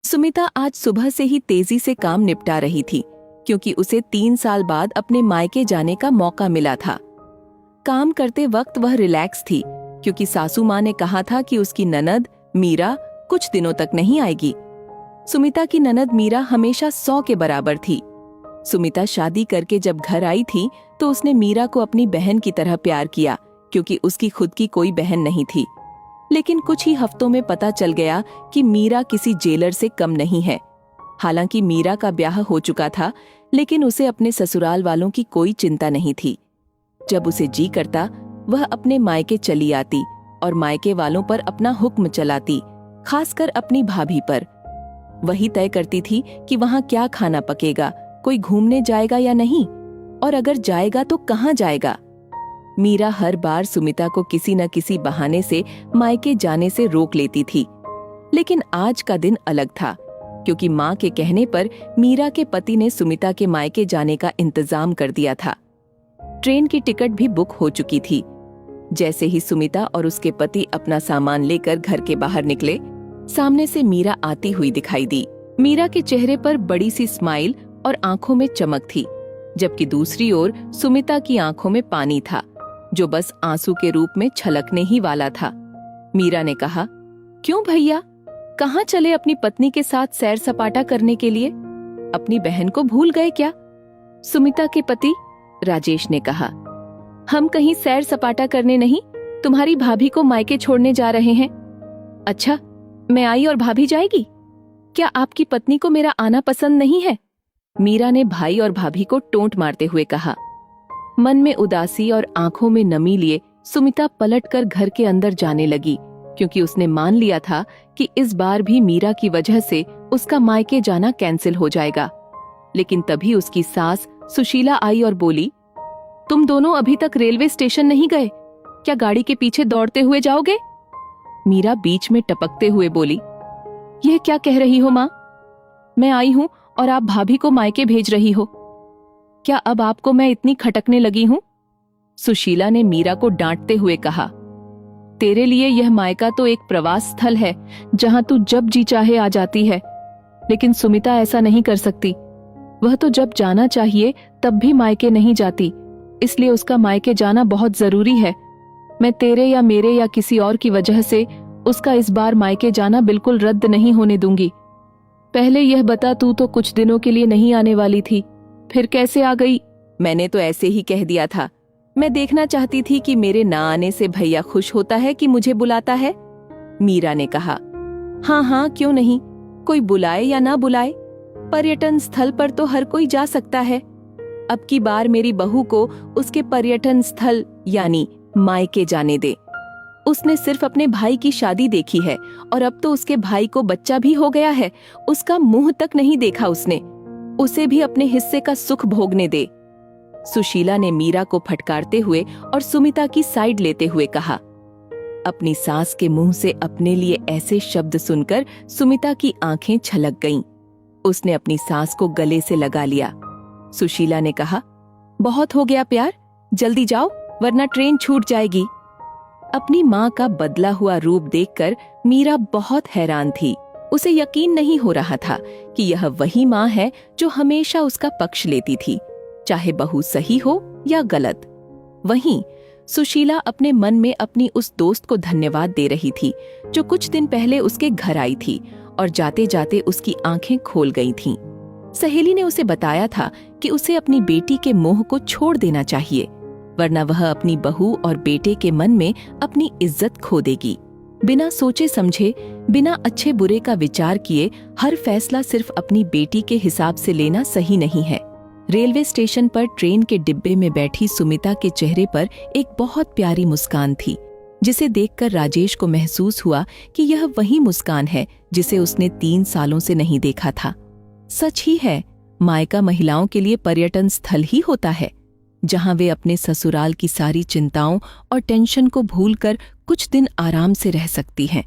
सुमिता आज सुबह से ही तेजी से काम निपटा रही थी क्योंकि उसे 3 साल बाद अपने मायके जाने का मौका मिला था। काम करते वक्त वह रिलैक्स थी क्योंकि सासू माँ ने कहा था कि उसकी ननद मीरा कुछ दिनों तक नहीं आएगी। सुमिता की ननद मीरा हमेशा 100 के बराबर थी। सुमिता शादी करके जब घर आई थी तो उसने मीरा को अपनी बहन की तरह प्यार किया क्योंकि उसकी खुद की कोई बहन नहीं थी। लेकिन कुछ ही हफ्तों में पता चल गया कि मीरा किसी जेलर से कम नहीं है। हालांकि मीरा का ब्याह हो चुका था, लेकिन उसे अपने ससुराल वालों की कोई चिंता नहीं थी। जब उसे जी करता वह अपने मायके चली आती और मायके वालों पर अपना हुक्म चलाती, खासकर अपनी भाभी पर। वही तय करती थी कि वहां क्या खाना पकेगा, कोई घूमने जाएगा या नहीं, और अगर जाएगा तो कहाँ जाएगा। मीरा हर बार सुमिता को किसी न किसी बहाने से मायके जाने से रोक लेती थी। लेकिन आज का दिन अलग था क्योंकि माँ के कहने पर मीरा के पति ने सुमिता के मायके जाने का इंतजाम कर दिया था। ट्रेन की टिकट भी बुक हो चुकी थी। जैसे ही सुमिता और उसके पति अपना सामान लेकर घर के बाहर निकले, सामने से मीरा आती हुई दिखाई दी। मीरा के चेहरे पर बड़ी सी स्माइल और आंखों में चमक थी, जबकि दूसरी ओर सुमिता की आंखों में पानी था जो बस आंसू के रूप में छलकने ही वाला था। मीरा ने कहा, क्यों भैया, कहाँ चले अपनी पत्नी के साथ सैर सपाटा करने के लिए? अपनी बहन को भूल गए क्या? सुमिता के पति राजेश ने कहा, हम कहीं सैर सपाटा करने नहीं, तुम्हारी भाभी को मायके छोड़ने जा रहे हैं। अच्छा, मैं आई और भाभी जाएगी? क्या आपकी पत्नी को मेरा आना पसंद नहीं है? मीरा ने भाई और भाभी को टोंट मारते हुए कहा। मन में उदासी और आंखों में नमी लिए सुमिता पलटकर घर के अंदर जाने लगी क्योंकि उसने मान लिया था कि इस बार भी मीरा की वजह से उसका मायके जाना कैंसिल हो जाएगा। लेकिन तभी उसकी सास सुशीला आई और बोली, तुम दोनों अभी तक रेलवे स्टेशन नहीं गए, क्या गाड़ी के पीछे दौड़ते हुए जाओगे? मीरा बीच में टपकते हुए बोली, यह क्या कह रही हो माँ? मैं आई हूं और आप भाभी को मायके भेज रही हो। क्या अब आपको मैं इतनी खटकने लगी हूं? सुशीला ने मीरा को डांटते हुए कहा, तेरे लिए यह मायका तो एक प्रवास स्थल है जहां तू जब जी चाहे आ जाती है। लेकिन सुमिता ऐसा नहीं कर सकती। वह तो जब जाना चाहिए तब भी मायके नहीं जाती, इसलिए उसका मायके जाना बहुत जरूरी है। मैं तेरे या मेरे या किसी और की वजह से उसका इस बार मायके जाना बिल्कुल रद्द नहीं होने दूंगी। पहले यह बता, तू तो कुछ दिनों के लिए नहीं आने वाली थी, फिर कैसे आ गई? मैंने तो ऐसे ही कह दिया था। मैं देखना चाहती थी कि मेरे ना आने से भैया खुश होता है कि मुझे बुलाता है। मीरा ने कहा, हाँ हाँ, क्यों नहीं, कोई बुलाए या ना बुलाए, पर्यटन स्थल पर तो हर कोई जा सकता है। अब की बार मेरी बहू को उसके पर्यटन स्थल यानी मायके जाने दे। उसने सिर्फ अपने भाई की शादी देखी है और अब तो उसके भाई को बच्चा भी हो गया है। उसका मुंह तक नहीं देखा उसने। उसे भी अपने हिस्से का सुख भोगने दे। सुशीला ने मीरा को फटकारते हुए और सुमिता की साइड लेते हुए कहा। अपनी सास के मुंह से अपने लिए ऐसे शब्द सुनकर सुमिता की आंखें छलक गईं। उसने अपनी सास को गले से लगा लिया। सुशीला ने कहा, बहुत हो गया प्यार, जल्दी जाओ वरना ट्रेन छूट जाएगी। अपनी माँ का बदला हुआ रूप देखकर मीरा बहुत हैरान थी। उसे यकीन नहीं हो रहा था कि यह वही माँ है जो हमेशा उसका पक्ष लेती थी, चाहे बहू सही हो या गलत। वहीं सुशीला अपने मन में अपनी उस दोस्त को धन्यवाद दे रही थी जो कुछ दिन पहले उसके घर आई थी और जाते जाते उसकी आंखें खोल गई थीं। सहेली ने उसे बताया था कि उसे अपनी बेटी के मोह को छोड़ देना चाहिए, वरना वह अपनी बहू और बेटे के मन में अपनी इज्जत खो देगी। बिना सोचे समझे, बिना अच्छे बुरे का विचार किए हर फैसला सिर्फ अपनी बेटी के हिसाब से लेना सही नहीं है। रेलवे स्टेशन पर ट्रेन के डिब्बे में बैठी सुमिता के चेहरे पर एक बहुत प्यारी मुस्कान थी, जिसे देखकर राजेश को महसूस हुआ कि यह वही मुस्कान है जिसे उसने 3 सालों से नहीं देखा था। सच ही है, मायका महिलाओं के लिए पर्यटन स्थल ही होता है, जहां वे अपने ससुराल की सारी चिंताओं और टेंशन को भूलकर कुछ दिन आराम से रह सकती हैं।